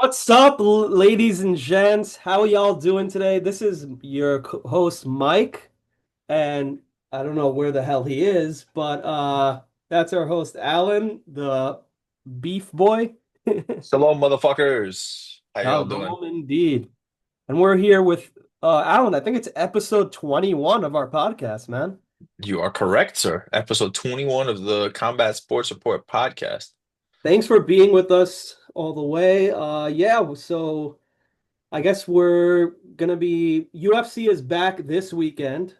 What's up, ladies and gents? How y'all doing today? This is your host Mike, and I don't know where the hell he is, but that's our host Alan, the beef boy. Hello, motherfuckers. How y'all doing? Shalom indeed. And we're here with Alan. I think it's episode 21 of our podcast, man. You are correct, sir. Episode 21 of the Combat Sports Report podcast. Thanks for being with us all the way. Yeah, so I guess we're gonna be UFC is back this weekend.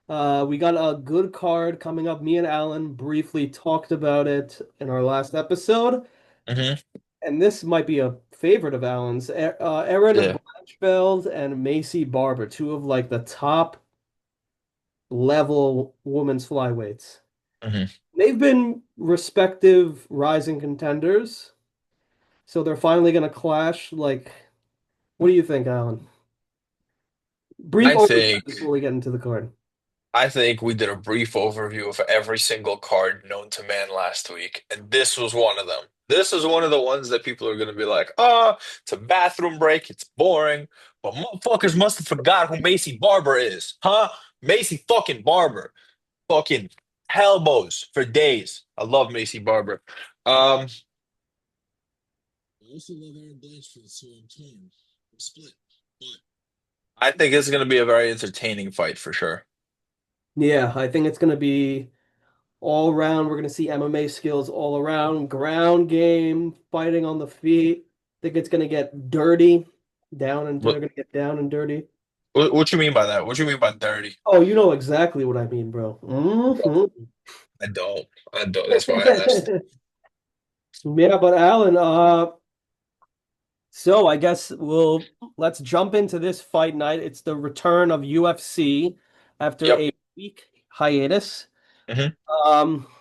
We got a good card coming up. Me and Alan briefly talked about it in our last episode, hmm and this might be a favorite of Alan's. Erin Yeah. Blanchfield and Macy Barber, two of like the top level women's flyweights. hmm They've been respective rising contenders, so they're finally gonna clash. Like, what do you think, Alan? Brief I overview think before we get into the card. I think we did a brief overview of every single card known to man last week, and this was one of them. This is one of the ones that people are going to be like, "Oh, it's a bathroom break. It's boring." But motherfuckers must have forgot who Macy Barber is, huh? Macy fucking Barber, fucking elbows for days. I love Macy Barber. Um, I also love Aaron Blanchfield, so I'm torn. I'm split. But I think it's going to be a very entertaining fight for sure. Yeah, I think it's gonna be all around. We're going to see MMA skills all around, ground game, fighting on the feet. I think it's going to get dirty, down and they're What, going to get down and dirty. what you mean by that? What you mean by dirty? Oh, you know exactly what I mean, bro. Hmm. I don't. I don't. That's why I asked. Yeah, but Alan, so I guess let's jump into this fight night. It's the return of UFC after Yep. a week hiatus. hmm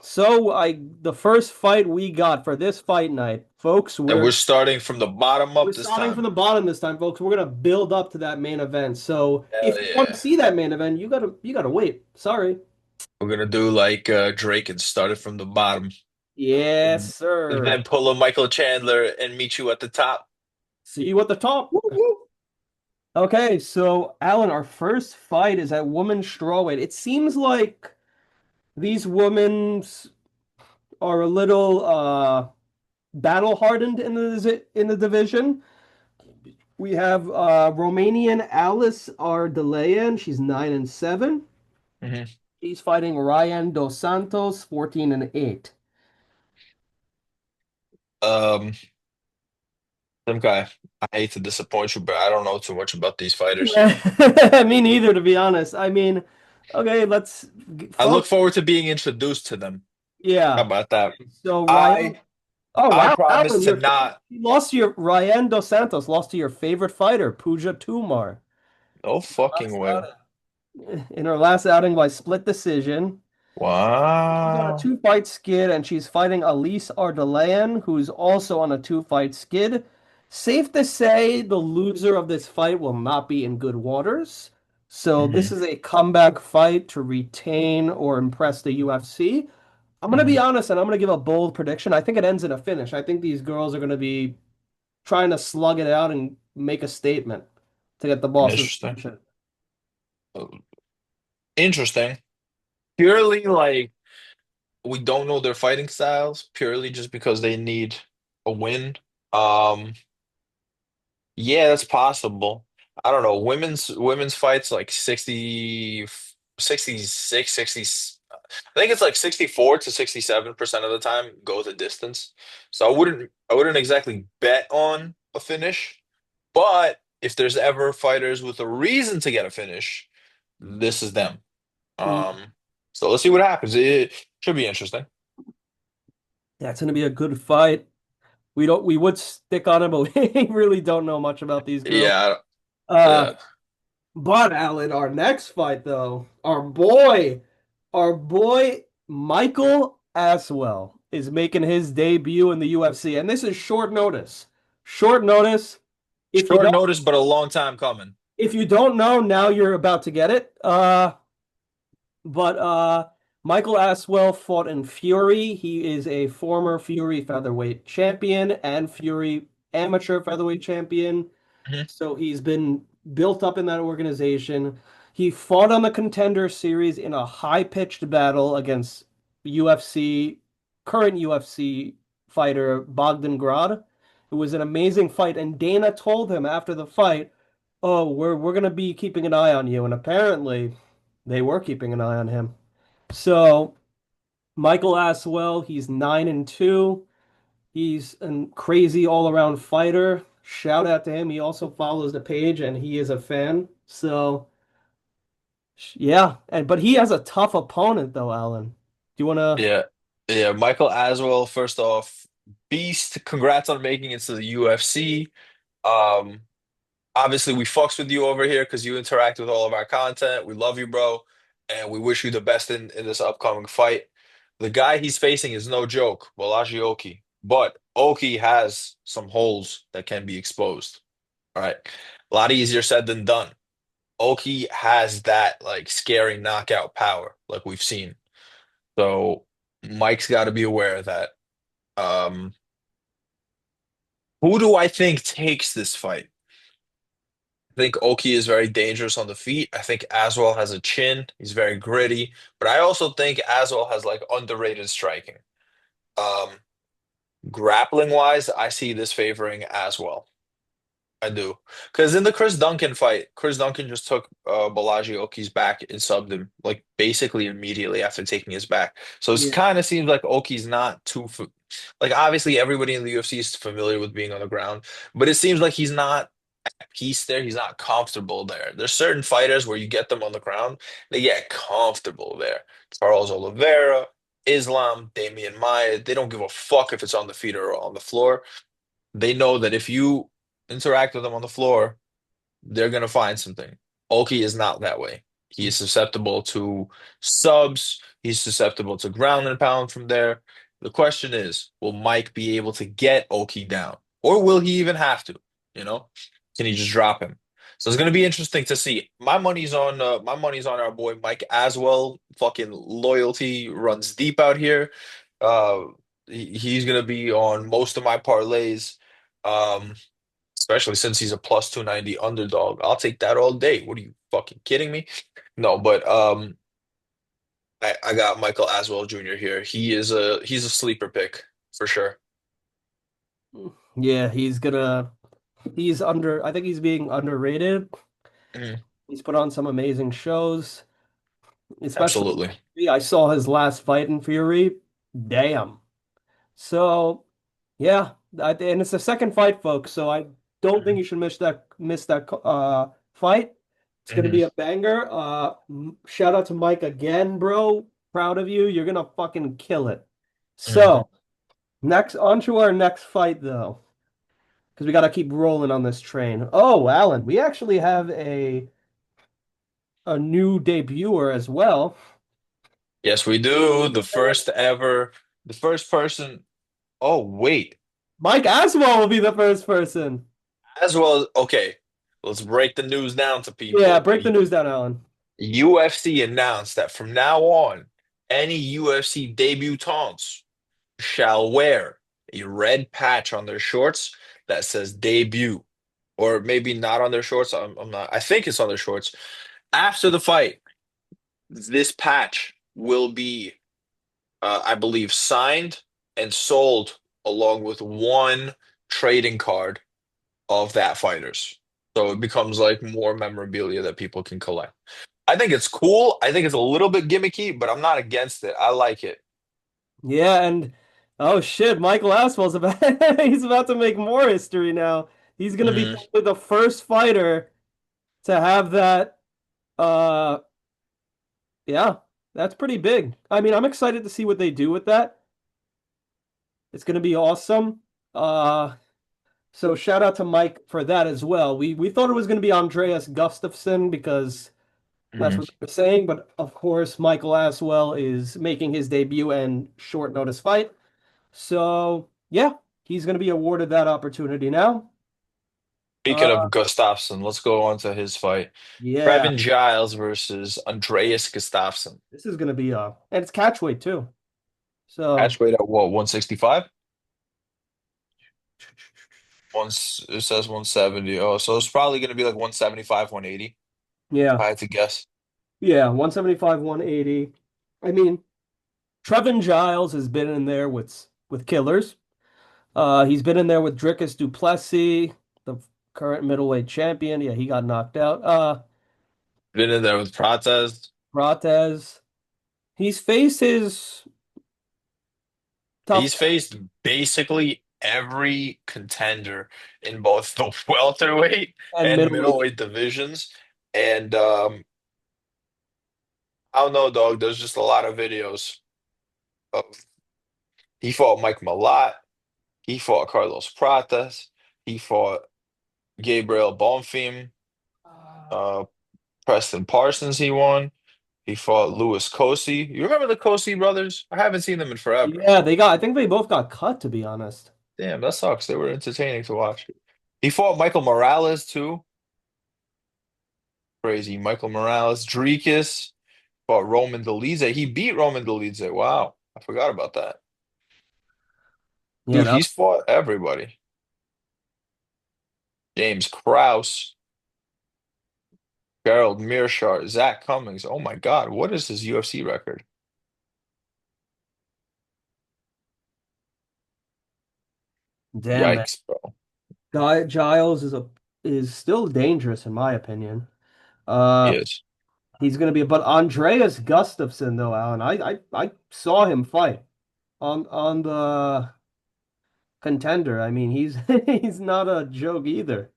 So the first fight we got for this fight night, folks, And we're we're starting from the bottom We're up this starting from time. the bottom this time, folks. We're gonna build up to that main event. So if Hell you want to yeah. see that main event, you gotta wait. Sorry. We're gonna do like Drake and start it from the bottom. Yes, And sir. then pull a Michael Chandler and meet you at the top. See you at the top. Woo woo. Okay, so Alan, our first fight is at woman strawweight. It seems like these women's are a little battle hardened in the division. We have Romanian Alice Ardelean. She's 9-7. hmm He's fighting Ryan Dos Santos, 14-8. Um, some guy. I hate to disappoint you, but I don't know too much about these fighters. Yeah, me neither, to be honest. I mean, okay, let's I look focus. forward to being introduced to them. How Yeah. about that? So I Ryan, oh I wow, promise Alan, to not. you lost to your Ryan Dos Santos lost to your favorite fighter, Puja Tumar, No fucking last way. in her last outing by split decision. She's on a Wow. two-fight skid, and she's fighting Elise Ardelayan, who's also on a two-fight skid. Safe to say, the loser of this fight will not be in good waters. So this hmm is a comeback fight to retain or impress the UFC. I'm gonna be hmm honest, and I'm gonna give a bold prediction. I think it ends in a finish. I think these girls are gonna be trying to slug it out and make a statement to get the boss's Interesting. attention. Interesting. Purely like we don't know their fighting styles, purely just because they need a win. Um, yeah, that's possible. I don't know. Women's fights like 60, 66, 60. I think it's like 64 to 67% of the time go the distance. So I wouldn't exactly bet on a finish, but if there's ever fighters with a reason to get a finish, this is them. Mm. Um, so let's see what happens. It should be interesting. Yeah, it's gonna be a good fight. We would stick on it, but we really don't know much about these girls. Yeah, Uh, yeah. but Alan, our next fight though, our boy Michael Aswell is making his debut in the UFC, and this is short notice. Short notice. If you Short don't, notice, but a long time coming. if you don't know, now you're about to get it. But Michael Aswell fought in Fury. He is a former Fury featherweight champion and Fury amateur featherweight champion. Mhm. So he's been built up in that organization. He fought on the Contender Series in a high-pitched battle against UFC, current UFC fighter Bogdan Grad. It was an amazing fight, and Dana told him after the fight, "Oh, we're gonna be keeping an eye on you." And apparently, they were keeping an eye on him. So Michael Aswell, he's 9-2. He's a crazy all-around fighter. Shout out to him. He also follows the page and he is a fan. So, yeah. And but he has a tough opponent though, Alan. Do you want to Yeah. Yeah. Michael Aswell, first off, beast. Congrats on making it to the UFC. Um, Obviously, we fucks with you over here because you interact with all of our content. We love you, bro, and we wish you the best in this upcoming fight. The guy he's facing is no joke, Balaji Oki, but Oki has some holes that can be exposed. All right, a lot easier said than done. Oki has that like scary knockout power, like we've seen. So Mike's got to be aware of that. Um, who do I think takes this fight? I think Oki is very dangerous on the feet. I think Aswell has a chin. He's very gritty. But I also think Aswell has like underrated striking. Um, Grappling wise, I see this favoring Aswell. I do. Because in the Chris Duncan fight, Chris Duncan just took Balaji Oki's back and subbed him like basically immediately after taking his back. So it Yeah. kind of seems like Oki's not too like obviously everybody in the UFC is familiar with being on the ground, but it seems like he's not peace there. He's not comfortable there. There's certain fighters where you get them on the ground, they get comfortable there. Charles Oliveira, Islam, Damian Maia, they don't give a fuck if it's on the feet or on the floor. They know that if you interact with them on the floor, they're gonna find something. Oki is not that way. He is susceptible to subs. He's susceptible to ground and pound from there. The question is, will Mike be able to get Oki down, or will he even have to? You know, can he just drop him? So it's gonna be interesting to see. My money's on our boy Mike Aswell. Fucking loyalty runs deep out here. Uh, he's gonna be on most of my parlays. Um, Especially since he's a plus 290 underdog. I'll take that all day. What are you fucking kidding me? No, but I got Michael Aswell Jr. here. He's a sleeper pick for sure. Yeah, he's under I think he's being underrated. Mhm. He's put on some amazing shows, especially Absolutely. I saw his last fight in Fury. Damn. So, yeah, and it's the second fight, folks. So I don't think Mhm. you should miss that fight. It's gonna be Mhm. a banger. Shout out to Mike again, bro. Proud of you. You're gonna fucking kill it. Mhm. So next, on to our next fight, though, because we gotta keep rolling on this train. Oh, Alan, we actually have a new debuter as well. Yes, we do. The first person. Oh, wait. Mike Aswell will be the first person. Aswell. Okay, let's break the news down to Yeah, people. break the news down, Alan. UFC announced that from now on, any UFC debutants shall wear a red patch on their shorts that says debut, or maybe not on their shorts. I'm not, I think it's on their shorts. After the fight, this patch will be, I believe, signed and sold along with one trading card of that fighter's. So it becomes like more memorabilia that people can collect. I think it's cool. I think it's a little bit gimmicky, but I'm not against it. I like it. Yeah, and oh shit, Michael Aswell's about he's about to make more history now. He's gonna be Mhm. probably the first fighter to have that. Uh, yeah, that's pretty big. I mean, I'm excited to see what they do with that. It's gonna be awesome. So shout out to Mike for that as well. We thought it was gonna be Andreas Gustafsson because that's Mhm. what they're saying, but of course, Michael Aswell is making his debut and short notice fight. So, yeah, he's going to be awarded that opportunity now. Speaking Uh, of Gustafsson, let's go on to his fight. yeah, Trevin Giles versus Andreas Gustafsson. this is going to be and it's catchweight too. So, Catch weight at what, 165? Once it says 170. Oh, so it's probably gonna be like 175, 180, if Yeah. I had to guess. Yeah, 175, 180. I mean, Trevin Giles has been in there with killers. He's been in there with Dricus du Plessis, the current middleweight champion. Yeah, he got knocked out. Been in there with Prates. Bratez. He's faced his tough He's faced basically every contender in both the welterweight and and middleweight. middleweight divisions. And I don't know, dog. There's just a lot of videos of he fought Mike Malott, he fought Carlos Prates, he fought Gabriel Bonfim, uh, Preston Parsons. He won. He fought Louis Cosi. You remember the Cosi brothers? I haven't seen them in forever. Yeah, I think they both got cut, to be honest. Damn, that sucks. They were entertaining to watch. He fought Michael Morales too. Crazy. Michael Morales. Dricus fought Roman Dolidze. He beat Roman Dolidze. Wow. I forgot about that. Yeah, Dude, that, he's fought everybody. James Krause, Gerald Mearshart, Zach Cummings. Oh my God, what is his UFC record? damn man. Yikes, bro. Giles is still dangerous in my opinion. He Uh, is. he's gonna be, but Andreas Gustafsson though, Alan, I saw him fight on the contender. I mean, he's he's not a joke either.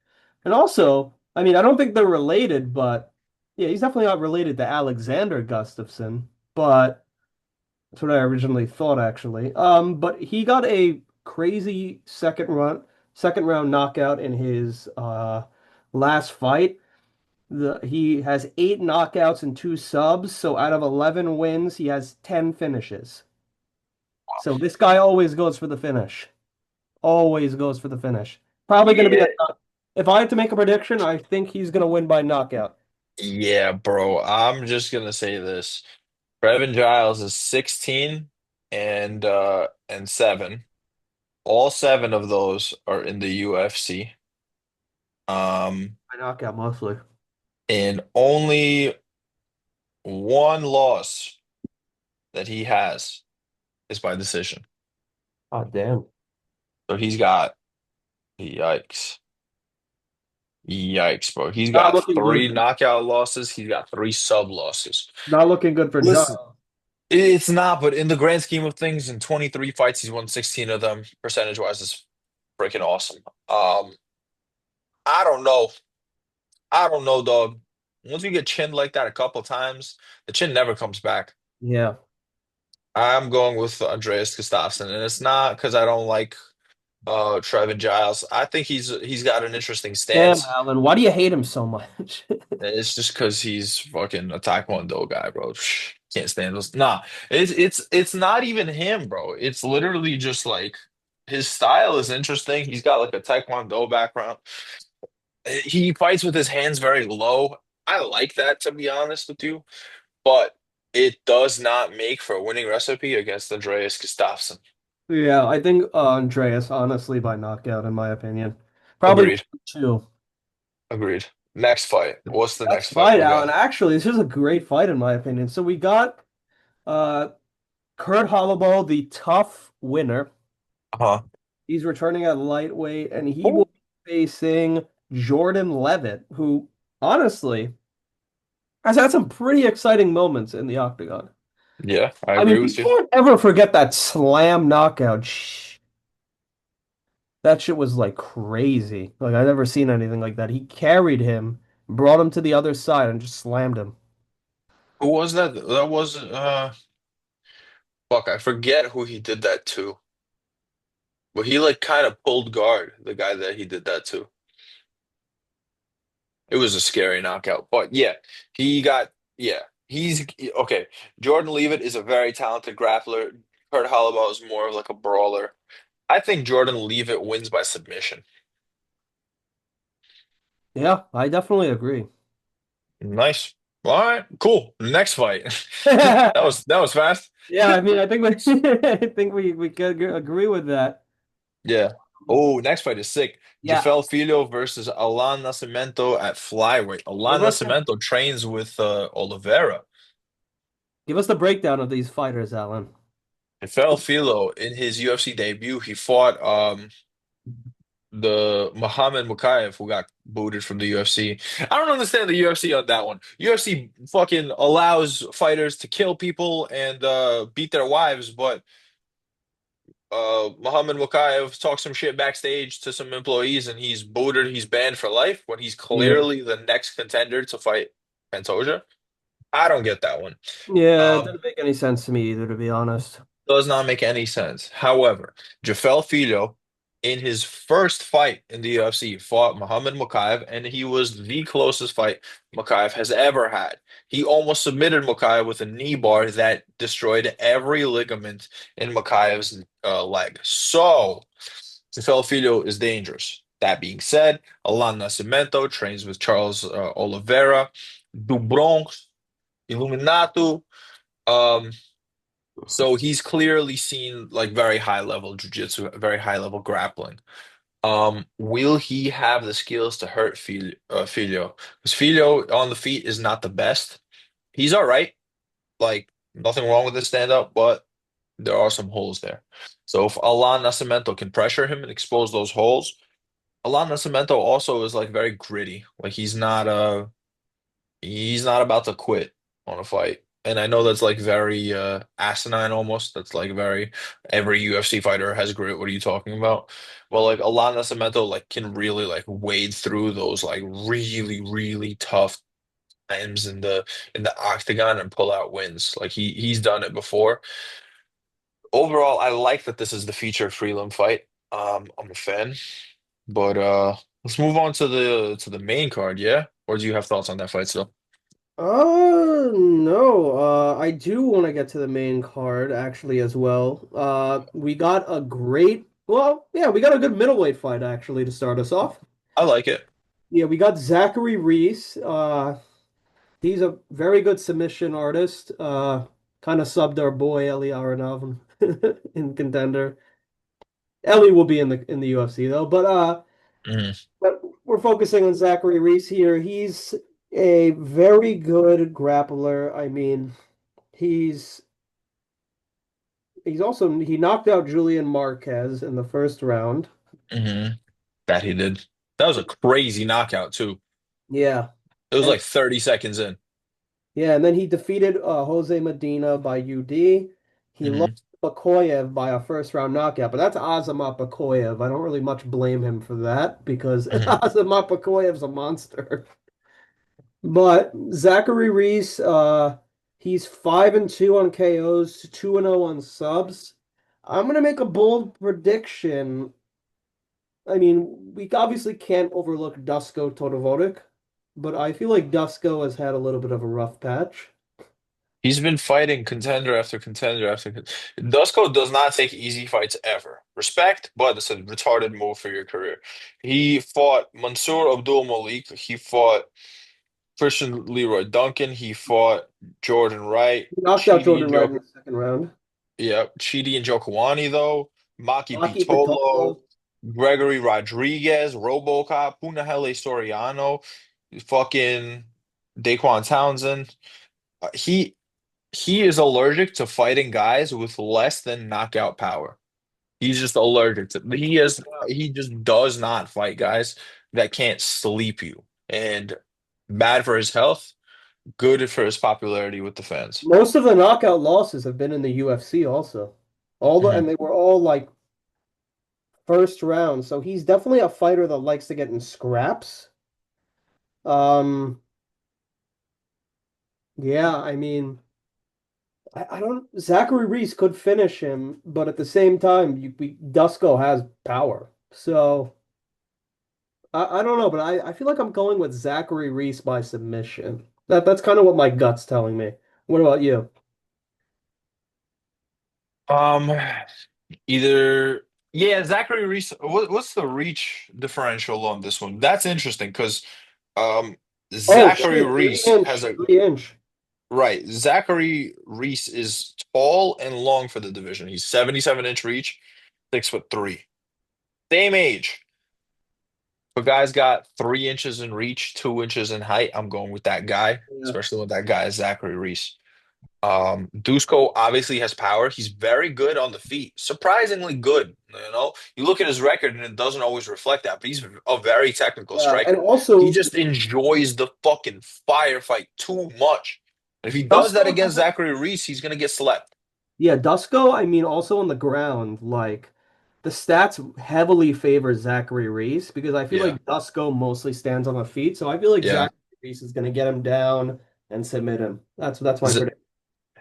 And also, I mean, I don't think they're related, but yeah, he's definitely not related to Alexander Gustafsson, but that's what I originally thought actually. But he got a crazy second round knockout in his last fight. He has 8 knockouts and 2 subs, so out of 11 wins, he has 10 finishes. So this guy always goes for the finish. Always goes for the finish. Probably going to be Yeah. if I had to make a prediction, I think he's going to win by knockout. Yeah, bro. I'm just gonna say this. Trevin Giles is 16 and 7. All 7 of those are in the UFC. Um, By knockout mostly. and only one loss that he has is by decision. Oh, damn. So he's got yikes. Yikes, bro. He's Not got looking good. 3 knockout losses. He's got 3 sub losses. Not looking good for Listen, Giles. it's not, but in the grand scheme of things, in 23 fights, he's won 16 of them. Percentage wise, is freaking awesome. I don't know. I don't know, dog. Once you get chinned like that a couple times, the chin never comes back. Yeah. I'm going with Andreas Gustafsson, and it's not because I don't like Trevin Giles. I think he's got an interesting Damn, stance. Alan. Why do you hate him so much? It's just because he's fucking a Taekwondo guy, bro. Can't stand those. Nah, it's not even him, bro. It's literally just like his style is interesting. He's got like a Taekwondo background. He fights with his hands very low. I like that, to be honest with you, but it does not make for a winning recipe against Andreas Gustafsson. Yeah, I think Andreas, honestly, by knockout, in my opinion. Probably Agreed. 2. Agreed. Next fight. What's the Next next fight fight, we Alan. got? Actually, this is a great fight, in my opinion. So we got uh, Kurt Holloway, the tough winner. Uh-huh. He's returning at lightweight, and he will Oh, be facing Jordan Levitt, who honestly has had some pretty exciting moments in the octagon. yeah, I I mean, agree you with you. can't ever forget that slam knockout. That shit was like crazy. Like I've never seen anything like that. He carried him, brought him to the other side, and just slammed him. Who was that? That was fuck, I forget who he did that to. But he like kind of pulled guard, the guy that he did that to. It was a scary knockout. But yeah, he got yeah, he's okay. Jordan Leavitt is a very talented grappler. Kurt Holloway is more of like a brawler. I think Jordan Leavitt wins by submission. Yeah, I definitely agree. Nice. All right, cool. Next fight. That was fast. Yeah, I mean, I think we I think we could agree with that. Yeah. Oh, next fight is sick. Yeah, Jafel Filho versus Alan Nascimento at flyweight. give Alan us the Nascimento trains with Oliveira. give us the breakdown of these fighters, Alan. Jafel Filho, in his UFC debut, he fought the Muhammad Mukayev who got booted from the UFC. I don't understand the UFC on that one. UFC fucking allows fighters to kill people and beat their wives, but Muhammad Mukayev talks some shit backstage to some employees and he's booted, he's banned for life when he's Yeah. clearly the next contender to fight Pantoja. I don't get that one. Yeah, it Um, didn't make any sense to me either, to be honest. Does not make any sense. However, Jafel Filho, in his first fight in the UFC, fought Muhammad Mukayev, and he was the closest fight Mukayev has ever had. He almost submitted Mukayev with a knee bar that destroyed every ligament in Mukayev's leg. So, Jafel Filho is dangerous. That being said, Alan Nascimento trains with Charles Oliveira, do Bronx, Illuminato. Um, so he's clearly seen like very high level jiu-jitsu, very high level grappling. Will he have the skills to hurt Filho? Because Filho on the feet is not the best. He's all right, like nothing wrong with his stand-up, but there are some holes there. So if Alan Nascimento can pressure him and expose those holes, Alan Nascimento also is like very gritty. Like he's not about to quit on a fight. And I know that's like very asinine almost. That's like very every UFC fighter has grit. What are you talking about? Well, like Alana Cemento like can really like wade through those like really, really tough times in the octagon and pull out wins. Like he's done it before. Overall, I like that this is the featured prelim fight. I'm a fan. But let's move on to the main card, yeah? Or do you have thoughts on that fight still? No, I do want to get to the main card actually as well. We got a great, well, yeah, we got a good middleweight fight actually to start us off. I like it. Yeah, we got Zachary Reese. He's a very good submission artist. Kind of subbed our boy Eli Aronov in Contender. Ellie will be in the UFC though, Mhm. but we're focusing on Zachary Reese here. He's a very good grappler. I mean, he's he knocked out Julian Marquez in the first round. hmm That he did. That was a crazy knockout too. Yeah. It was And like 30 seconds in. yeah, and then he defeated Jose Medina by UD. He lost hmm to Bakoyev by a first round knockout, but that's Azamat Bakoyev. I don't really much blame him for that because hmm Azamat Bakoyev's a monster. But Zachary Reese, he's 5-2 on KOs, 2-0 on subs. I'm gonna make a bold prediction. I mean, we obviously can't overlook Dusko Todorovic, but I feel like Dusko has had a little bit of a rough patch. He's been fighting contender after contender after Dusko does not take easy fights ever. Respect, but it's a retarded move for your career. He fought Mansoor Abdul Malik. He fought Christian Leroy Duncan. He fought Jordan Wright, He knocked out Chidi Jordan and Wright in Joe. the second round. Yeah, Chidi and Joe though. Maki Maki Pitolo, Pitolo, Gregory Rodriguez, RoboCop, Punahele Soriano, fucking Daquan Townsend. He is allergic to fighting guys with less than knockout power. He's just allergic to he just does not fight guys that can't sleep you. And bad for his health, good for his popularity with the fans. most of the knockout losses have been in the UFC also. And Mhm. they were all like first round. So he's definitely a fighter that likes to get in scraps. Um, yeah, I mean, I don't. Zachary Reese could finish him, but at the same time, Dusko has power. So I don't know, but I feel like I'm going with Zachary Reese by submission. That's kind of what my gut's telling me. What about you? Um, Either yeah, Zachary Reese. What's the reach differential on this one? That's interesting because um, Oh Zachary shit, three Reese has inch, a 3 inch. right. Zachary Reese is tall and long for the division. He's 77-inch reach, 6'3". Same age. If a guy's got 3 inches in reach, 2 inches in height, I'm going with that guy, Yeah. especially when that guy is Zachary Reese. Dusko obviously has power. He's very good on the feet, surprisingly good. You look at his record and it doesn't always reflect that, but he's a very technical Yeah, and striker. He also just enjoys the fucking firefight too much. And if he does that Dusko against has Zachary Reese, he's gonna get slept. yeah, Dusko, I mean also on the ground, like the stats heavily favor Zachary Reese because I feel Yeah, like Dusko mostly stands on the feet, so I feel like yeah. Zachary Reese is gonna get him down and submit him. That's my Z- prediction.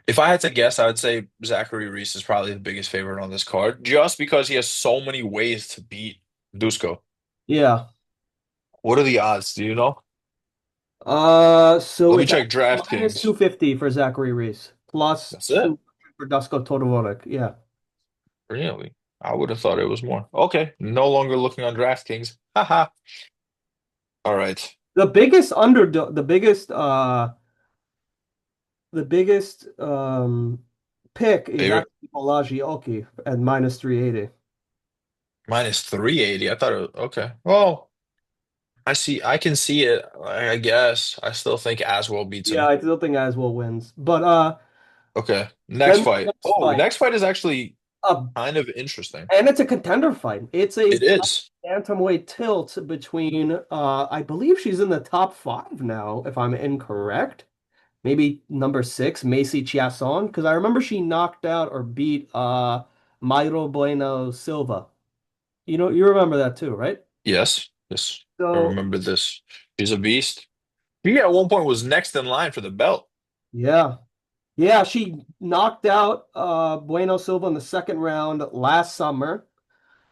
If I had to guess, I would say Zachary Reese is probably the biggest favorite on this card, just because he has so many ways to beat Dusko. Yeah. What are the odds? Do you know? So Let me it's at check minus DraftKings. 250 for Zachary Reese, plus That's it. 200 for Dusko Todorovic. Yeah. Really? I would have thought it was more. Okay, no longer looking on DraftKings. Haha. All right. The biggest pick is Favorite actually Balaji Oki at minus 380. minus 380. I thought it was okay. Well, I can see it. I guess. I still think Aswell beats Yeah, him. I still think Aswell wins. But Okay. Next then the fight. next Oh, fight, next fight is actually uh, kind of interesting. and it's a contender fight. It's a It is. bantamweight tilt between I believe she's in the top five now, if I'm incorrect. Maybe number six, Macy Chiasson, because I remember she knocked out or beat Mayro Bueno Silva. You remember that too, right? Yes. Yes. I So remember this. She's a beast. She at one point was next in line for the belt. yeah. Yeah, she knocked out Bueno Silva in the second round last summer.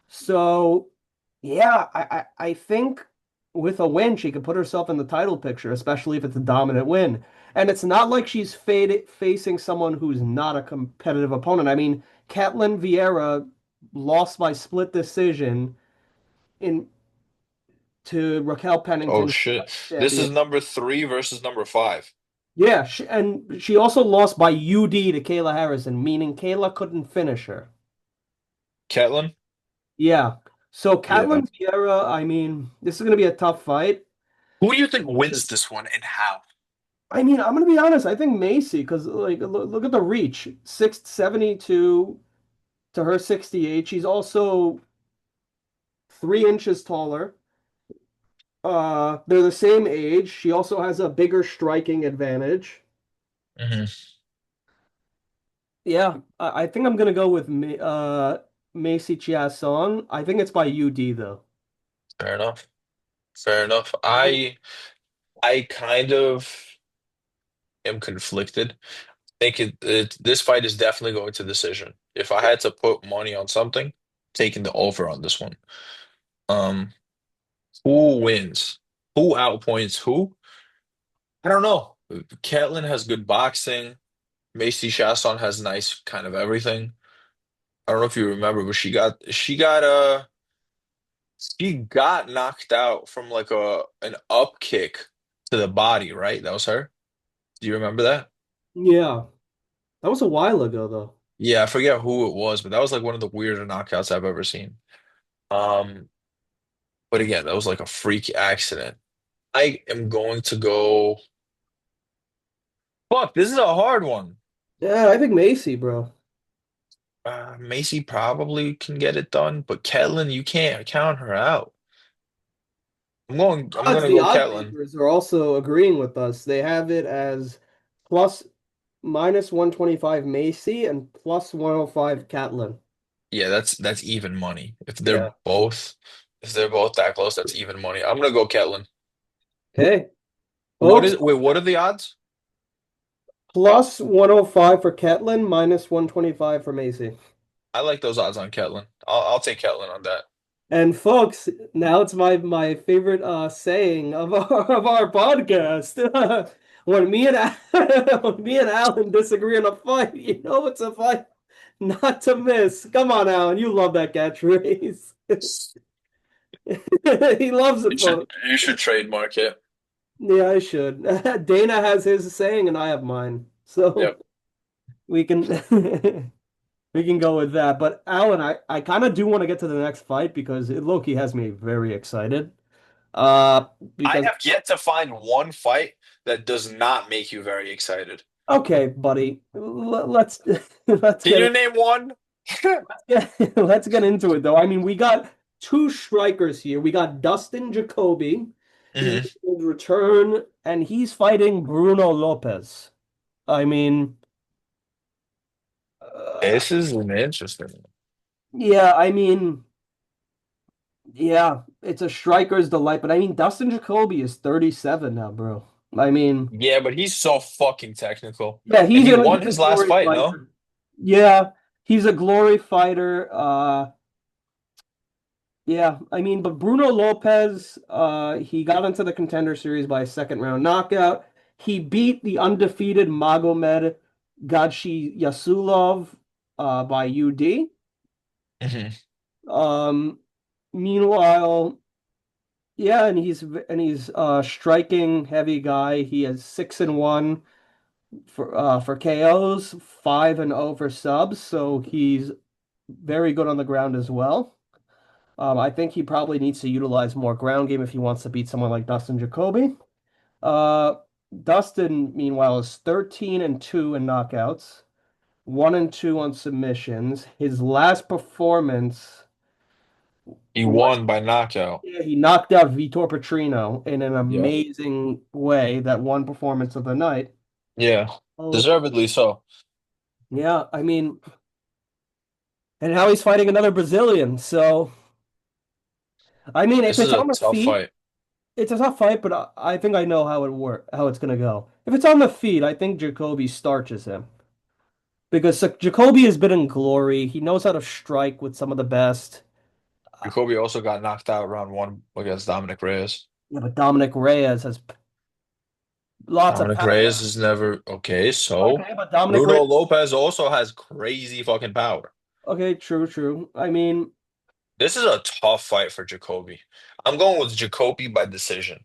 So yeah, I think with a win, she could put herself in the title picture, especially if it's a dominant win. And it's not like she's facing someone who's not a competitive opponent. I mean, Ketlin Vieira lost by split decision in to Raquel Oh Pennington, shit. This champion. is number 3 versus number 5. Yeah, and she also lost by UD to Kayla Harrison, meaning Kayla couldn't finish her. Ketlin? Yeah. So Yeah. Ketlin Vieira, I mean, this is going to be a tough fight. Who do you think wins this one and how? I mean, I'm gonna be honest. I think Macy, because like look at the reach, 672 to her 68. She's also 3 inches taller. They're the same age. She also has a bigger striking advantage. Hmm. Yeah, I think I'm gonna go with Macy Chiasson. I think it's by UD though. Fair enough. Fair enough. I kind of am conflicted. I think this fight is definitely going to decision. If I had to put money on something, taking the over on this one. Um, who wins? Who outpoints who? I don't know. Caitlyn has good boxing. Macy Chiasson has nice kind of everything. I don't know if you remember, but she got knocked out from like an up kick to the body, right? That was her. Do you remember that? Yeah, that was a while ago though. Yeah, I forget who it was, but that was like one of the weirder knockouts I've ever seen. Um, but again, that was like a freak accident. I am going to go. Fuck, this is a hard one. Yeah, I think Macy, bro. Macy probably can get it done, but Ketlin, you can't count her out. I'm Odds, gonna the go odd Ketlin. makers are also agreeing with us. They have it as plus minus 125 Macy and plus 105 Catlin. Yeah, that's even money. Yeah. If they're both that close, that's even money. I'm gonna go Ketlin. Okay, What folks, is wait, what are the odds? plus 105 for Catlin, minus 125 for Macy. I like those odds on Ketlin. I'll take Ketlin on that. And folks, now it's my favorite saying of our podcast. When me and when me and Alan disagree on a fight, it's a fight not to miss. Come on, Alan, you love that catchphrase. He loves it, folks. You should trademark it. Yeah, I should. Dana has his saying and I have mine. So Yep. we can We can go with that. But Alan, I kind of do want to get to the next fight because it low-key has me very excited. Uh, I because have yet to find one fight that does not make you very excited. okay, buddy, let's let's Can get you it. name one? Let's get into it though. I mean, we got two strikers here. We got Dustin Jacoby. He's Mhm. making his return, and he's fighting Bruno Lopez. I mean, uh, This is an interesting. yeah, I mean, yeah, it's a striker's delight. But I mean, Dustin Jacoby is 37 now, bro. I mean, Yeah, but he's so fucking technical. yeah, And he he's won a his last glory fight, no? fighter. Yeah, he's a glory fighter. Yeah, I mean, but Bruno Lopez, he got into the Contender Series by a second round knockout. He beat the undefeated Magomed Gadshi Yasulov by UD. Mhm. Um, Meanwhile, yeah, and he's striking heavy guy. He has 6-1 for KOs, 5-0 for subs, so he's very good on the ground as well. I think he probably needs to utilize more ground game if he wants to beat someone like Dustin Jacoby. Uh, Dustin, meanwhile, is 13-2 in knockouts, 1-2 on submissions. His last performance He was, won by knockout. yeah, he knocked out Vitor Petrino in an Yep. amazing way, that one performance of the night. Yeah. Oh, Deservedly so. yeah, I mean, and now he's fighting another Brazilian. So, I mean, if This is it's a on the tough feet, fight. it's a tough fight, but I think I know how it's gonna go. If it's on the feet, I think Jacoby starches him because Jacoby has been in glory. He knows how to strike with some of the best. Jacoby also got knocked out round one against Dominic Reyes. Yeah, but Dominic Reyes has lots of Dominic Reyes power. is never okay, so Okay, but Dominic Bruno Reyes. Lopez also has crazy fucking power. Okay, true, true. I mean, This is a tough fight for Jacoby. I'm going with Jacoby by decision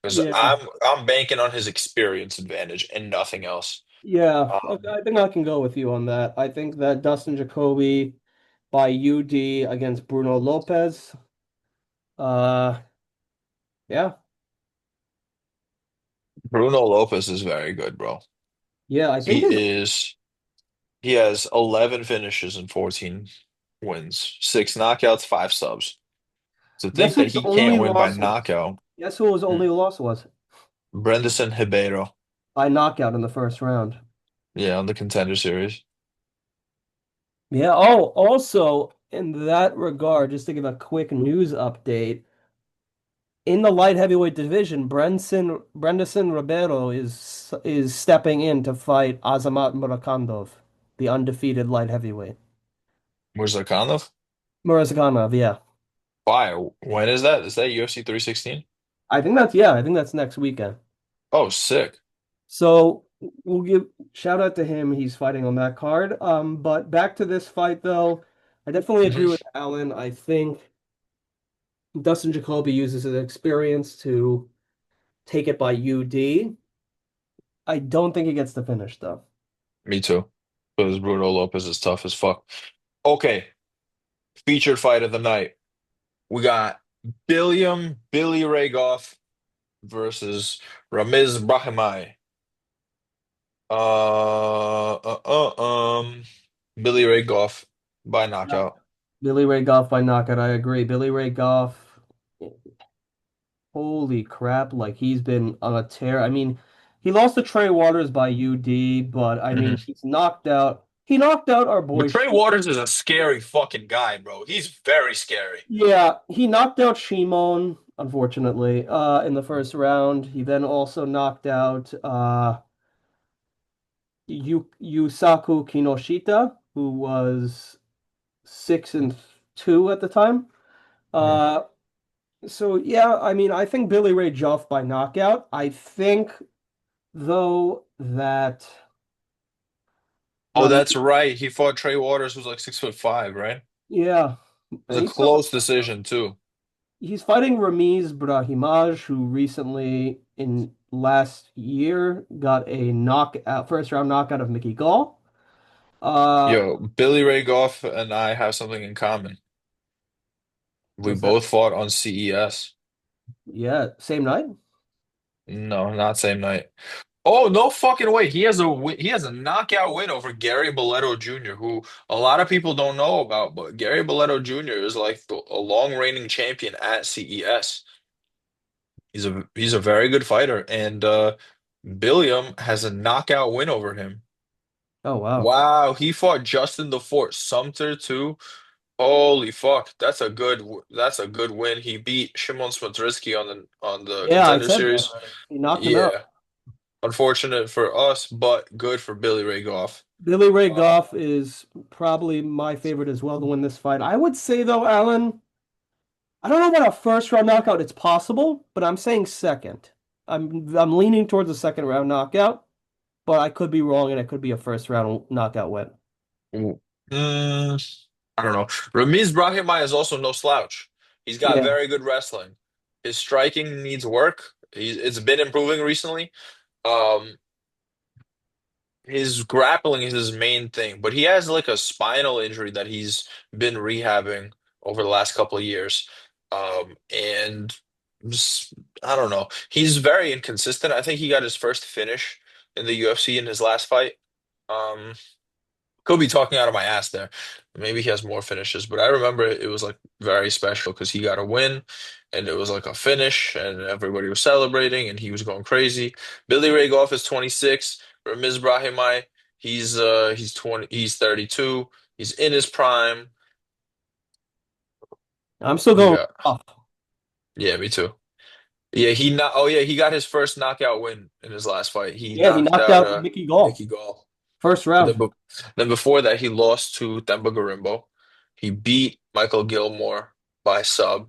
because yeah, I'm banking on his experience advantage and nothing else. yeah. Okay, Um, I think I can go with you on that. I think that Dustin Jacoby by UD against Bruno Lopez. Uh, yeah, Bruno Lopez is very good, bro. yeah. I He think his is he has 11 finishes and 14 wins, six knockouts, five subs. To guess think who that his he only can't win by loss was. knockout, Guess who his only loss was? Brenderson Ribeiro, By knockout in the first round. yeah, on the Contender Series. Yeah. Oh, also in that regard, just to give a quick news update, in the light heavyweight division, Brenderson Ribeiro is stepping in to fight Azamat Murakandov, the undefeated light heavyweight. Murzakanov? Murakandov, yeah. Why? When is that? Is that UFC 316? I think that's next weekend. Oh, sick. So we'll give shout out to him. He's fighting on that card. But back to this fight though, I definitely agree Mhm. with Alan. I think Dustin Jacoby uses his experience to take it by UD. I don't think he gets the finish though. Me too. Because Bruno Lopez is tough as fuck. Okay, featured fight of the night. We got Billy Ray Goff versus Ramiz Brahimaj. Billy Ray Goff by Yeah. knockout. Billy Ray Goff by knockout, I agree. Billy Ray Goff, holy crap, like he's been on a tear. I mean, he lost to Trey Waters by UD, but I mean, Mhm. he's knocked out. He knocked out our But boy. Trey Waters is a scary fucking guy, bro. He's very scary. Yeah, he knocked out Shimon, unfortunately, in the first round. He then also knocked out Yusaku Kinoshita, who was 6-2 at the time. Mhm. Uh, so yeah, I mean, I think Billy Ray Joff by knockout. I think though that Oh, Rami, that's right. He fought Trey Waters, who's like 6'5", right? It yeah, was and a close decision too. he's fighting Ramiz Brahimaj, who recently in last year got a knockout, first round knockout of Mickey Gall. Uh, Yo, Billy Ray Goff and I have something in common. We was that? both fought on CES. Yeah, same night. No, not same night. Oh, no fucking way. He has a knockout win over Gary Boletto Jr., who a lot of people don't know about, but Gary Boletto Jr. is like a long reigning champion at CES. He's a very good fighter, and Billiam has a knockout win over him. Oh wow. Wow, he fought Justin the Fort Sumter too. Holy fuck, that's a good win. He beat Shimon Smotriski on the Yeah, I Contender said that Series. already. He knocked him out. Yeah, unfortunate for us, but good for Billy Ray Goff. Billy Ray Uh, Goff is probably my favorite as well to win this fight. I would say though, Alan, I don't know about a first round knockout. It's possible, but I'm saying second. I'm leaning towards a second round knockout, but I could be wrong and it could be a first round knockout win. mm, I don't know. Ramiz Brahimaj is also no slouch. He's got Yeah. very good wrestling. His striking needs work. It's been improving recently. Um, his grappling is his main thing, but he has like a spinal injury that he's been rehabbing over the last couple of years. And just, I don't know. He's very inconsistent. I think he got his first finish in the UFC in his last fight. Um, could be talking out of my ass there. Maybe he has more finishes, but I remember it was like very special because he got a win and it was like a finish and everybody was celebrating and he was going crazy. Billy Ray Goff is 26. Ramiz Brahimaj, he's 20, he's 32. He's in his prime. I'm still You going got off. Yeah, me too. Yeah, he got his first knockout win in his last fight. He Yeah, he knocked knocked out out Mickey Gall. Mickey Gall. First But round. then before that, he lost to Themba Gorimbo. He beat Michael Gilmore by sub.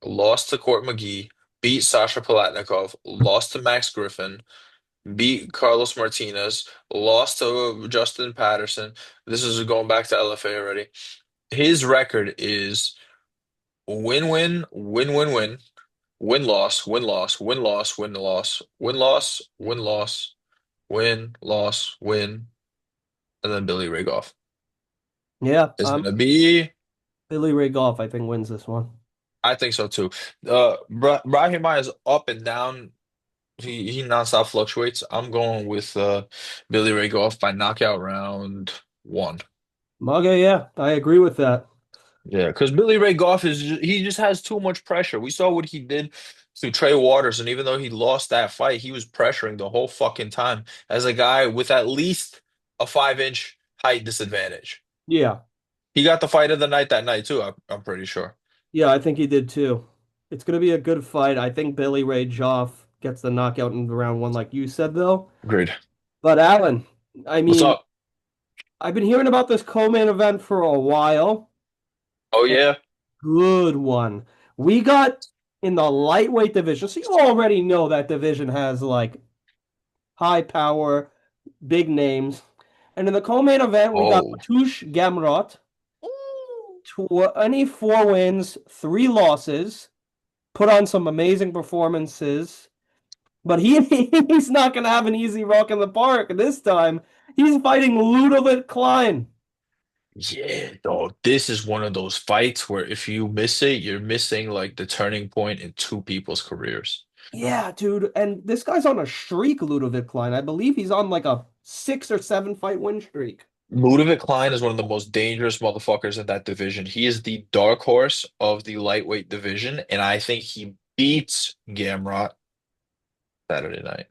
Lost to Court McGee. Beat Sasha Palatnikov. Lost to Max Griffin. Beat Carlos Martinez. Lost to Justin Patterson. This is going back to LFA already. His record is win-win, win-win-win, win-loss, win-loss, win-loss, win-loss, win-loss, win-loss, win-loss, win, and then Billy Ray Goff Yeah, is gonna be. Billy Ray Goff, I think, wins this one. I think so too. Brahima is up and down. He nonstop fluctuates. I'm going with Billy Ray Goff by knockout round one. Maga, yeah, I agree with that. Yeah, because Billy Ray Goff he just has too much pressure. We saw what he did to Trey Waters, and even though he lost that fight, he was pressuring the whole fucking time as a guy with at least a 5 inch height disadvantage. Yeah, He got the fight of the night that night too. I'm pretty sure. yeah, I think he did too. It's going to be a good fight. I think Billy Ray Goff gets the knockout in round one, like you said, though. Agreed. But Alan, I What's mean, up? I've been hearing about this co-main event for a while. Oh And yeah. good one. We got in the lightweight division. So you already know that division has like high power, big names. And in the co-main event, we got Oh. Mateusz Gamrot, 24 wins, 3 losses, put on some amazing performances. But he's not going to have an easy walk in the park this time. He's fighting Ludovic Klein. Yeah, dog. This is one of those fights where if you miss it, you're missing like the turning point in two people's careers. Yeah, dude. And this guy's on a streak, Ludovic Klein. I believe he's on like a 6 or 7 fight win streak. Ludovic Klein is one of the most dangerous motherfuckers in that division. He is the dark horse of the lightweight division, and I think he beats Gamrot Saturday night.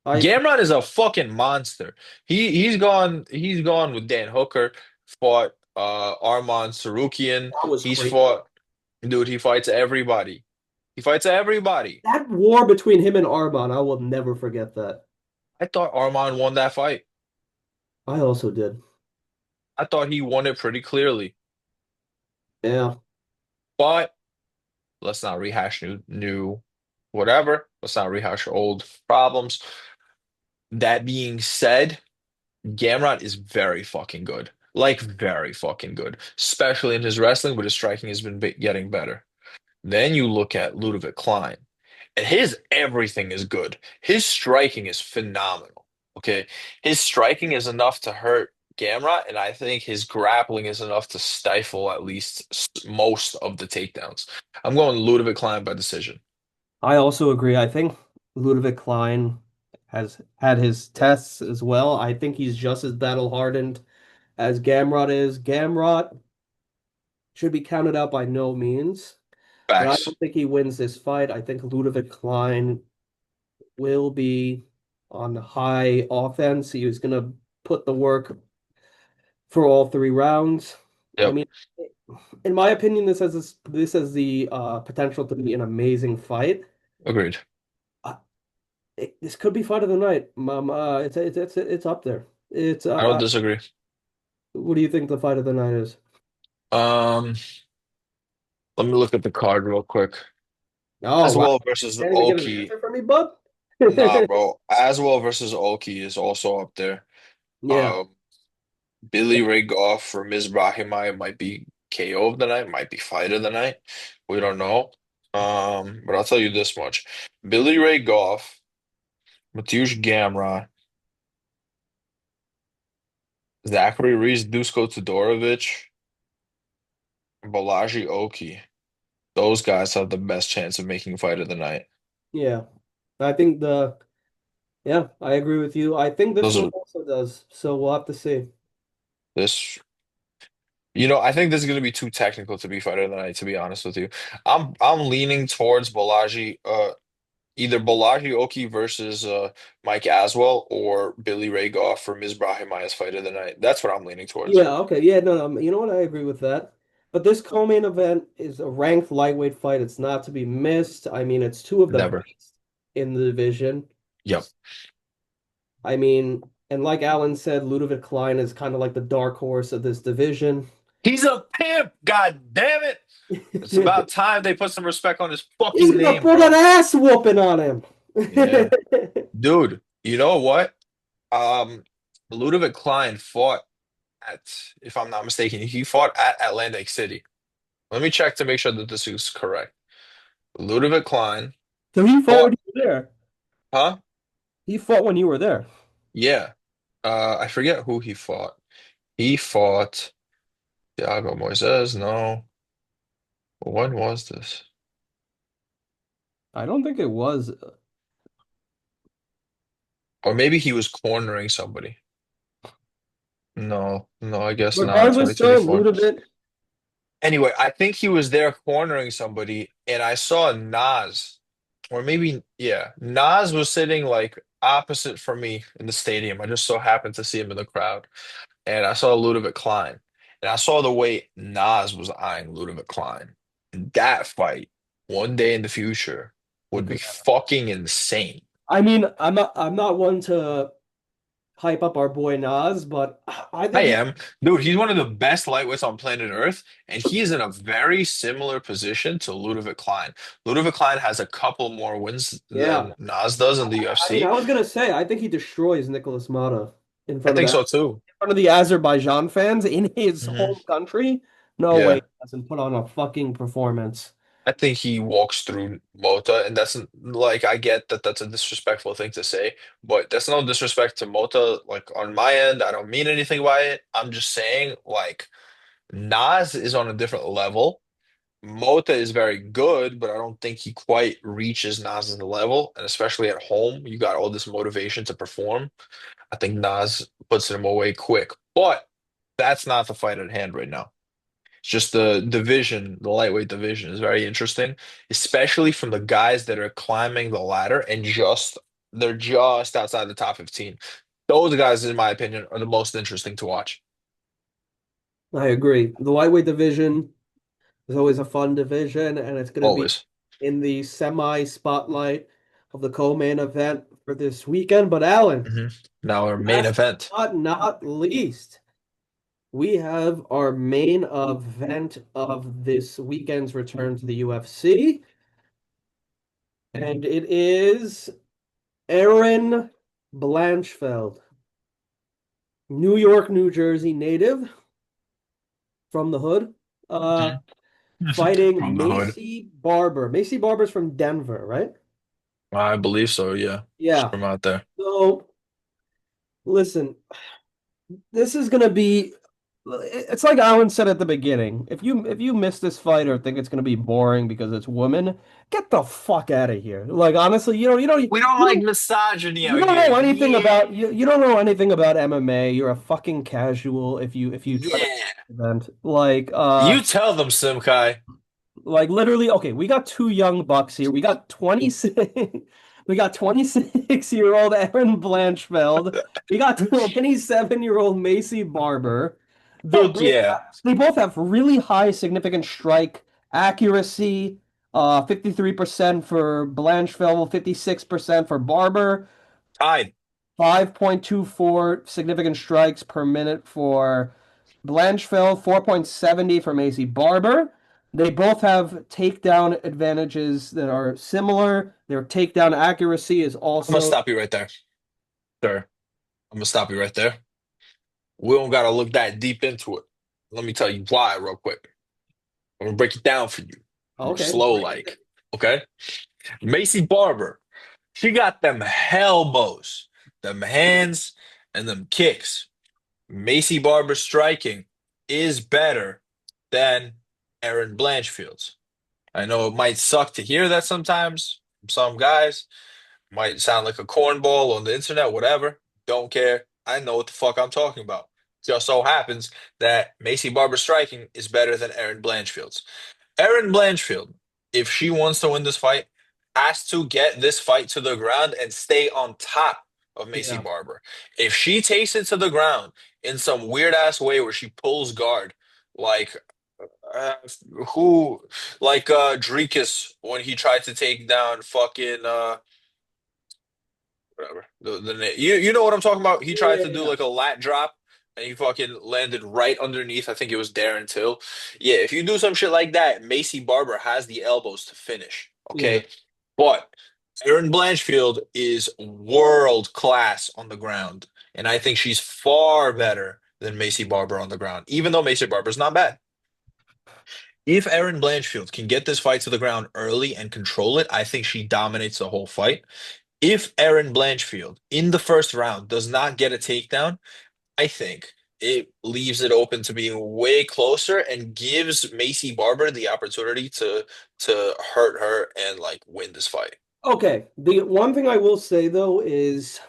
I Gamrot is a fucking monster. He's gone with Dan Hooker, fought Arman Sarukian. That was He's crazy. fought Dude, he fights everybody. He fights everybody. That war between him and Arman, I will never forget that. I thought Arman won that fight. I also did. I thought he won it pretty clearly. Yeah. But let's not rehash new whatever. Let's not rehash old problems. That being said, Gamrot is very fucking good. Like very fucking good, especially in his wrestling, but his striking has been getting better. Then you look at Ludovic Klein, and his everything is good. His striking is phenomenal. Okay, his striking is enough to hurt Gamrot, and I think his grappling is enough to stifle at least most of the takedowns. I'm going Ludovic Klein by decision. I also agree. I think Ludovic Klein has had his tests as well. I think he's just as battle hardened as Gamrot is. Gamrot should be counted out by no means, but I Facts. don't think he wins this fight. I think Ludovic Klein will be on high offense. He was going to put the work for all 3 rounds. I Yep, mean, in my opinion, this has the potential to be an amazing fight. agreed. Uh, this could be fight of the night. It's up there. It's I don't disagree. what do you think the fight of the night is? Um, Let me look at the card real quick. Oh wow, Aswell versus can't even get an Oki. answer from me, bud. Nah, bro. Aswell versus Oki is also up there. Yeah, Um, Billy Ray Goff for Ms. Brahimaj might be KO of the night, might be fight of the night. We don't know. But I'll tell you this much. Billy Ray Goff, Mateusz Gamrot, Zachary Reese, Dusko Todorovic, Balaji Oki. Those guys have the best chance of making fight of the night. yeah. I think yeah, I agree with you. I think this Those one are also does. So we'll have to see. this. I think this is going to be too technical to be fight of the night, to be honest with you. I'm leaning towards Balaji, either Balaji Oki versus Mike Aswell or Billy Ray Goff for Ms. Brahimaj's fight of the night. That's what I'm leaning towards. Yeah, okay. Yeah, no, no, you know what? I agree with that. But this co-main event is a ranked lightweight fight. It's not to be missed. I mean, it's two of the Never. best in the division. Yep. I mean, and like Alan said, Ludovic Klein is kind of like the dark horse of this division. He's a pimp, god damn it. It's He's about time they put some respect on his fucking gonna name, put an bro. ass whooping on him. Yeah. Dude, you know what? Um, Ludovic Klein fought at, if I'm not mistaken, he fought at Atlantic City. Let me check to make sure that this is correct. Ludovic Klein So he fought fought, when you were there. huh? He fought when you were there. Yeah. I forget who he fought. He fought Thiago Moises. No. When was this? I don't think it was. Or maybe he was cornering somebody. No, no, I guess not. Regardless, sir, 2024. Ludovic. Anyway, I think he was there cornering somebody, and I saw Nas, or maybe, yeah, Nas was sitting like opposite from me in the stadium. I just so happened to see him in the crowd, and I saw Ludovic Klein, and I saw the way Nas was eyeing Ludovic Klein. That fight, one day in the future, would be fucking insane. I mean, I'm not one to hype up our boy Nas, but I I think he, am. Dude, he's one of the best lightweights on planet Earth, and he is in a very similar position to Ludovic Klein. Ludovic Klein has a couple more wins yeah. than Nas does in the I mean, UFC. I was gonna say, I think he destroys Nicholas Mata in I front of think that, so too. in front of the Azerbaijan fans in his Hmm. home country. No way Yeah. he doesn't put on a fucking performance. I think he walks through Mota, and that's like I get that that's a disrespectful thing to say, but that's no disrespect to Mota. Like on my end, I don't mean anything by it. I'm just saying, like, Nas is on a different level. Mota is very good, but I don't think he quite reaches Nas's level. And especially at home, you got all this motivation to perform. I think Nas puts him away quick. But that's not the fight at hand right now. It's just the division, the lightweight division is very interesting, especially from the guys that are climbing the ladder and they're just outside the top 15. Those guys, in my opinion, are the most interesting to watch. I agree. The lightweight division is always a fun division, and it's gonna be Always. in the semi spotlight of the co-main event for this weekend. But Alan, Hmm. Now our main last event. but not least, we have our main event of this weekend's return to the UFC, and it is Aaron Blanchfeld, New York, New Jersey native from the hood, uh, Mhm. fighting From the hood. Macy Barber. Macy Barber's from Denver, right? I believe so, yeah. She's Yeah. from out there. So Listen, this is gonna be. It's like Alan said at the beginning. If you miss this fight or think it's gonna be boring because it's women, get the fuck out of here. Like honestly, We don't you like don't misogyny you out don't here. know anything Yeah, about you don't know anything about MMA. You're a fucking casual if you try to yeah. event You tell them, Simkai. like literally, okay, we got two young bucks here. We got 26 we got 26-year-old Aaron Blanchfeld. We got 27-year-old Macy Barber. They Fuck both yeah. they both have really high significant strike accuracy. 53% for Blanchfeld, 56% for Barber. Tied. 5.24 significant strikes per minute for Blanchfield, 4.70 for Macy Barber. They both have takedown advantages that are similar. Their takedown accuracy is I'm gonna also stop you right there, sir. I'm gonna stop you right there. We don't gotta look that deep into it. Let me tell you why, real quick. I'm gonna break it down for you, real okay. slow, like. Okay. Macy Barber, she got them elbows, them hands, and them kicks. Macy Barber striking is better than Aaron Blanchfield's. I know it might suck to hear that sometimes from some guys. Might sound like a cornball on the internet, whatever. Don't care. I know what the fuck I'm talking about. Just so happens that Macy Barber striking is better than Aaron Blanchfield's. Erin Blanchfield, if she wants to win this fight, has to get this fight to the ground and stay on top of Macy Yeah. Barber. If she takes it to the ground in some weird ass way where she pulls guard, like uh, who, like Drekus when he tried to take down fucking whatever you know what I'm talking about. He tried to do Yeah. like a lat drop and he fucking landed right underneath. I think it was Darren Till. Yeah, if you do some shit like that, Macy Barber has the elbows to finish. Yeah. Okay, but Erin Blanchfield is world class on the ground, and I think she's far better than Macy Barber on the ground. Even though Macy Barber's not bad. If Erin Blanchfield can get this fight to the ground early and control it, I think she dominates the whole fight. If Aaron Blanchfield in the first round does not get a takedown, I think it leaves it open to being way closer and gives Macy Barber the opportunity to hurt her and like win this fight. Okay. The one thing I will say though is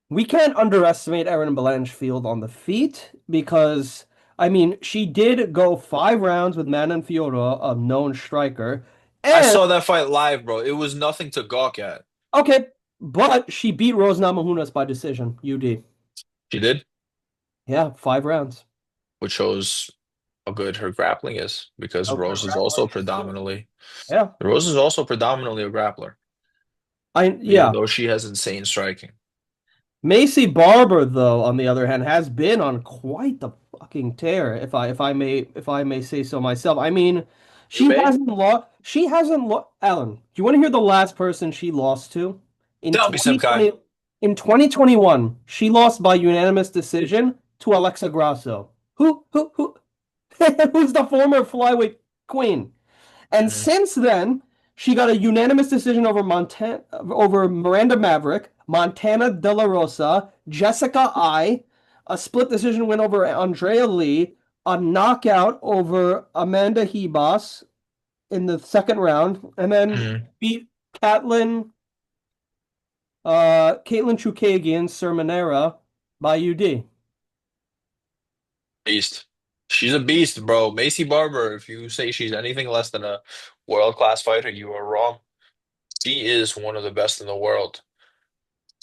we can't underestimate Erin Blanchfield on the feet because I mean she did go 5 rounds with Manon Fiorot, a known striker. I And saw that fight live, bro. It was nothing to gawk at. okay, but she beat Rose Namajunas by decision, UD. She did, Yeah, 5 rounds. which shows how good her grappling is because How good her Rose is grappling also is too. Yeah. predominantly a grappler, even Yeah. though she has insane striking. Macy Barber, though, on the other hand, has been on quite the fucking tear, if I may say so myself. I mean, You may she hasn't lost Alan, do you want to hear the last person she lost to? In tell me, Simkai. 2020 in 2021, she lost by unanimous decision to Alexa Grasso. Who who's the former flyweight queen? And Mhm. since then, she got a unanimous decision over Miranda Maverick, Montana De La Rosa, Jessica I, a split decision win over Andrea Lee, a knockout over Amanda Hebos in the second round, and then Mhm. beat Caitlin Caitlin Chukagian Sermonera by UD. Beast. She's a beast, bro. Macy Barber, if you say she's anything less than a world-class fighter, you are wrong. She is one of the best in the world.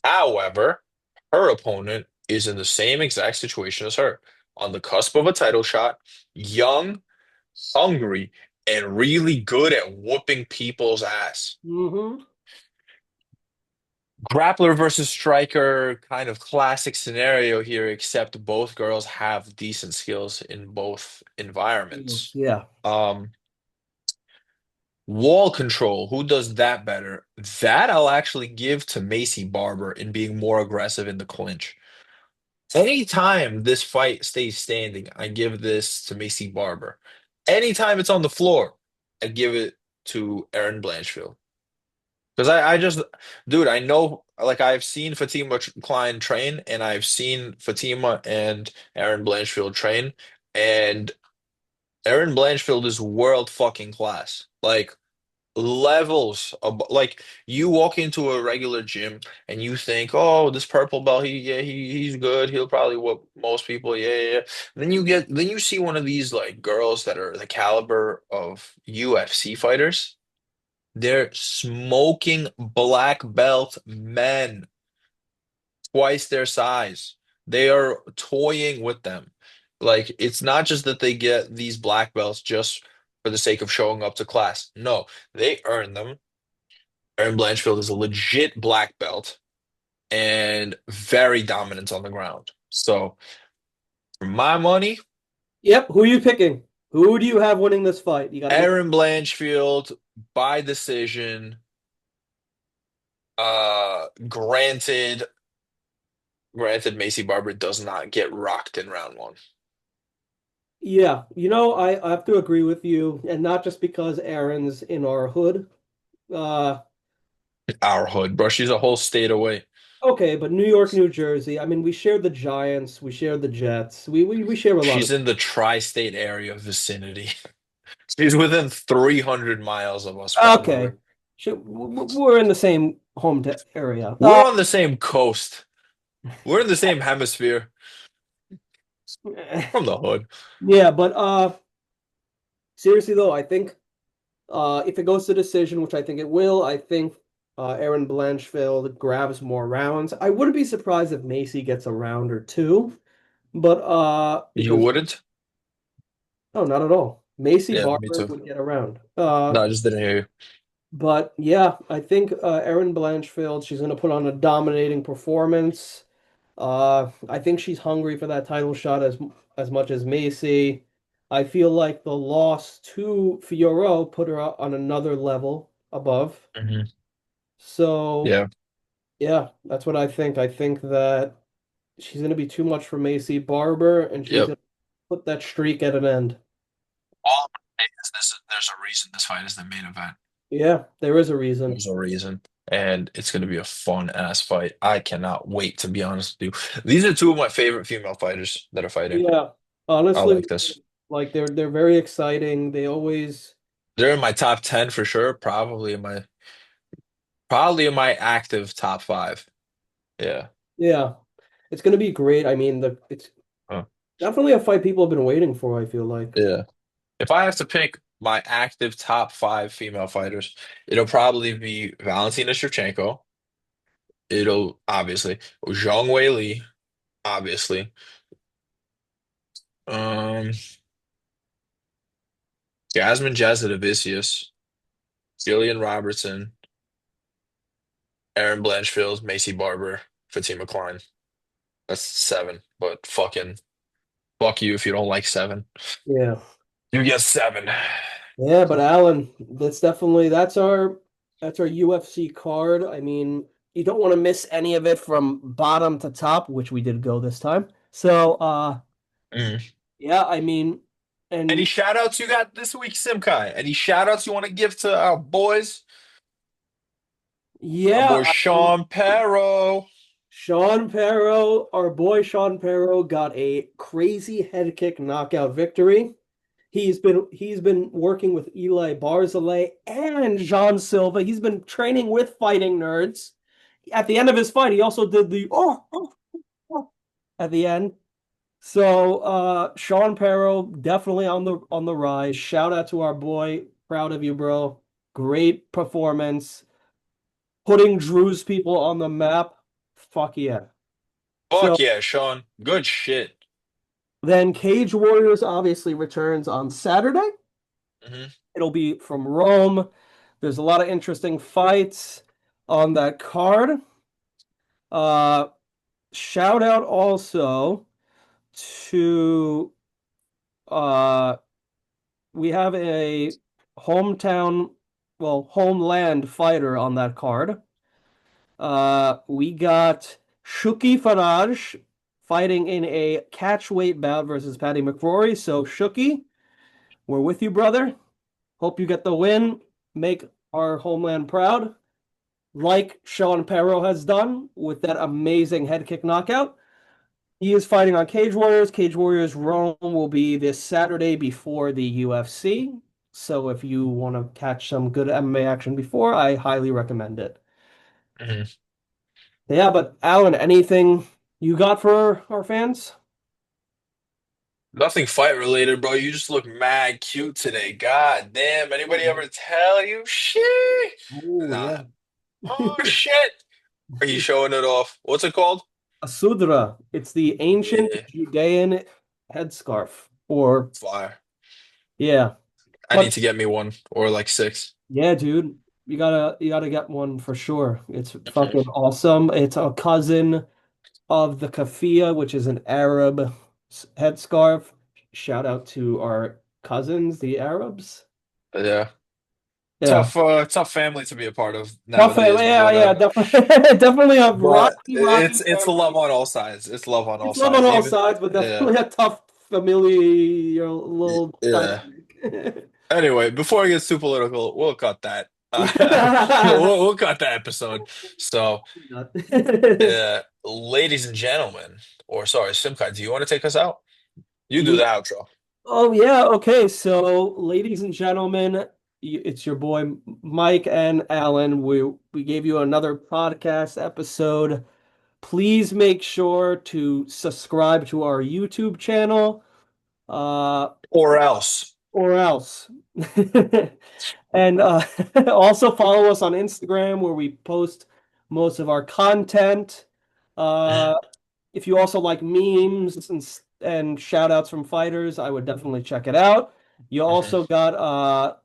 However, her opponent is in the same exact situation as her, on the cusp of a title shot, young, hungry, and really good at whooping people's ass. Mm-hmm. Grappler versus striker, kind of classic scenario here, except both girls have decent skills in both environments. Yeah. Um, Wall control, who does that better? That I'll actually give to Macy Barber in being more aggressive in the clinch. Anytime this fight stays standing, I give this to Macy Barber. Anytime it's on the floor, I give it to Erin Blanchfield. Because I just, dude, I know, like, I've seen Fatima Klein train, and I've seen Fatima and Erin Blanchfield train, and Erin Blanchfield is world fucking class. Like, levels of, like, you walk into a regular gym and you think, oh, this purple belt, he's good. He'll probably whoop most people. Yeah, yeah, yeah. Then you see one of these like girls that are the caliber of UFC fighters. They're smoking black belt men, twice their size. They are toying with them. Like, it's not just that they get these black belts just for the sake of showing up to class. No, they earn them. Erin Blanchfield is a legit black belt and very dominant on the ground. So, for my money, Yep. Who are you picking? Who do you have winning this fight? You got to make. Erin Blanchfield by decision. Granted, Macy Barber does not get rocked in round one. Yeah, I have to agree with you, and not just because Aaron's in our hood. Uh, Our hood, bro. She's a whole state away. okay, but New York, New Jersey. I mean, we share the Giants, we share the Jets, we share a lot of. She's in the tri-state area vicinity. She's within 300 miles of us, Okay, probably. we're in the same home area. We're on the same coast. We're in the same hemisphere from the hood. Yeah, but seriously though, I think if it goes to decision, which I think it will, I think Aaron Blanchfield grabs more rounds. I wouldn't be surprised if Macy gets a round or two, but You because wouldn't? no, not at all. Macy Yeah, me Barber too. would get around. No, I just didn't hear you. But yeah, I think Erin Blanchfield, she's going to put on a dominating performance. I think she's hungry for that title shot as much as Macy. I feel like the loss to Fiorot put her on another level above. Hmm. So Yeah. yeah, that's what I think. I think that she's going to be too much for Macy Barber, and she's Yep. going to put that streak at an end. All I'm saying is there's a reason this fight is the main event. Yeah, there is a reason. There's a reason. And it's going to be a fun ass fight. I cannot wait, to be honest with you. These are two of my favorite female fighters that are fighting. Yeah, I honestly, like this. like they're very exciting. They always, They're in my top 10 for sure. Probably in my active top five. Yeah. yeah, it's going to be great. I mean, it's Oh, definitely a fight people have been waiting for, I feel like. yeah. If I have to pick my active top five female fighters, it'll probably be Valentina Shevchenko. It'll obviously Zhang Weili, obviously. Um, Jasmine Jasudavicius, Jillian Robertson, Aaron Blanchfield, Macy Barber, Fatima Klein. That's seven. But fuck you if you don't like seven. Yeah. You get seven. Yeah, but Alan, that's our UFC card. I mean, you don't want to miss any of it from bottom to top, which we did go this time. So, Mm. yeah, I mean, Any and shout outs you got this week, Simkai? Any shout outs you want to give to our boys? Our yeah, boy Sean Perro. Sean Perro, our boy Sean Perro got a crazy head kick knockout victory. He's been working with Eli Barzilay and Jean Silva. He's been training with fighting nerds. At the end of his fight, he also did the oh at the end. So Sean Perro definitely on the rise. Shout out to our boy. Proud of you, bro. Great performance. Putting Drew's people on the map. Fuck yeah. Fuck So yeah, Sean. Good shit. then Cage Warriors obviously returns on Saturday. Hmm. It'll be from Rome. There's a lot of interesting fights on that card. Uh, Shout out also to uh, we have a hometown, well, homeland fighter on that card. We got Shuki Faraj fighting in a catchweight bout versus Patty McCrory. So Shuki, we're with you, brother. Hope you get the win. Make our homeland proud. like Sean Perro has done with that amazing head kick knockout. He is fighting on Cage Warriors. Cage Warriors Rome will be this Saturday before the UFC. So if you want to catch some good MMA action before, I highly recommend it. Mhm. Yeah, but Alan, anything you got for our fans? Nothing fight related, bro. You just look mad cute today. God damn. Anybody ever tell you? Shit. Oh, Nah. yeah. Oh shit. Are you showing it off? What's it called? A sudra. It's the ancient Yeah. Judean headscarf. Or, Fire. yeah. I But need to get me one or like six. yeah, dude, you gotta get one for sure. It's Mhm. fucking awesome. It's a cousin of the kafia, which is an Arab headscarf. Shout out to our cousins, the Arabs. Yeah. Yeah. Tough family to be a part of Tough nowadays, family. Yeah, but yeah, definitely, definitely a but rocky it's the love family. on all sides. It's love on all It's love on sides. all Even sides, but yeah. definitely a tough familiar little Yeah. dynamic. Anyway, before I get too political, we'll cut that. We'll cut that episode. So, ladies and gentlemen, or sorry, Simkai, do you want to take us out? You do Yeah. the outro. Oh yeah. Okay. So, ladies and gentlemen, it's your boy Mike and Alan. We gave you another podcast episode. Please make sure to subscribe to our YouTube channel, uh, Or else. or else. And also follow us on Instagram where we post most of our content. Mhm, Uh, if you also like memes and shout outs from fighters, I would definitely check it out. You mhm. also got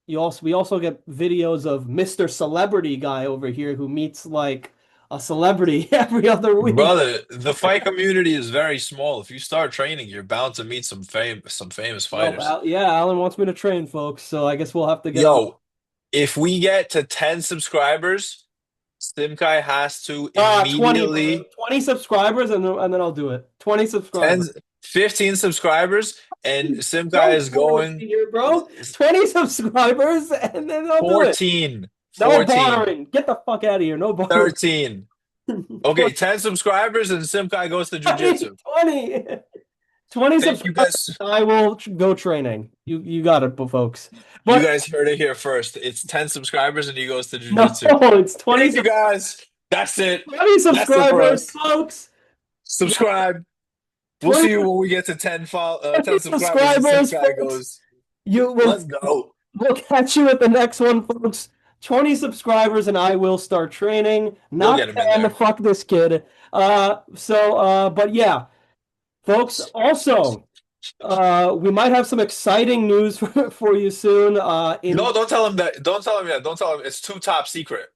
we also get videos of Mr. Celebrity guy over here who meets like a celebrity every other week. Brother, the fight community is very small. If you start training, you're bound to meet some famous Well, fighters. Yeah, Alan wants me to train folks, so I guess we'll have to get on. Yo, if we get to 10 subscribers, Simkai has to 20, bro. immediately 20 subscribers and then I'll do it. 20 10, subscribers. 15 subscribers, and Simkai No is bartering going here, bro. 20 subscribers and then I'll do it. 14, No 14, bartering. Get the fuck out of here. No bartering. 13. Okay, 10 subscribers and Simkai goes to 20, jujitsu. 20, 20 Thank you subscribers. guys. I will go training. You got it, folks. You But guys heard it here first. It's 10 subscribers and he goes to no, jujitsu. it's 20, Thank you guys. That's it. 20 That's it for subscribers, us. folks. Yeah, Subscribe. We'll 20, see you when we get to 10 20 subscribers and subscribers, Simkai folks. goes, You will let's go. We'll catch you at the next one, folks. 20 subscribers and I will start training. We'll Not get him in 10, there. fuck this kid. But yeah, folks, also, we might have some exciting news for you soon. No, don't tell him that. Don't tell him yet. Don't tell him. It's too top secret.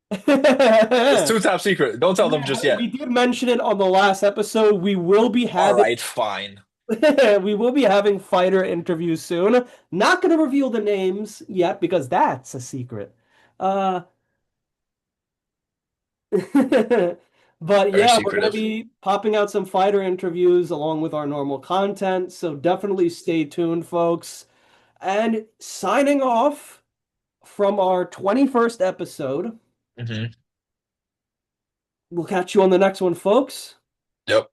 It's Yeah, too top secret. Don't tell them just we yet. did mention it on the last episode. All right, fine. We will be having fighter interviews soon. Not going to reveal the names yet because that's a secret. Uh, But Very yeah, we're going to secretive. be popping out some fighter interviews along with our normal content. So definitely stay tuned, folks. And signing off from our 21st episode. Hmm. We'll catch you on the next one, folks. Yep.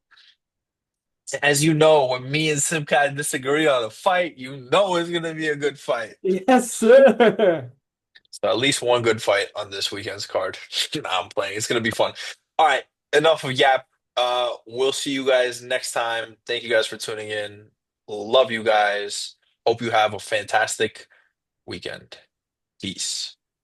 As you know, when me and Simkai disagree on a fight, you know it's gonna be a good fight. Yes, sir. So at least one good fight on this weekend's card. Nah, I'm playing. It's gonna be fun. All right, enough of yap. We'll see you guys next time. Thank you guys for tuning in. Love you guys. Hope you have a fantastic weekend. Peace.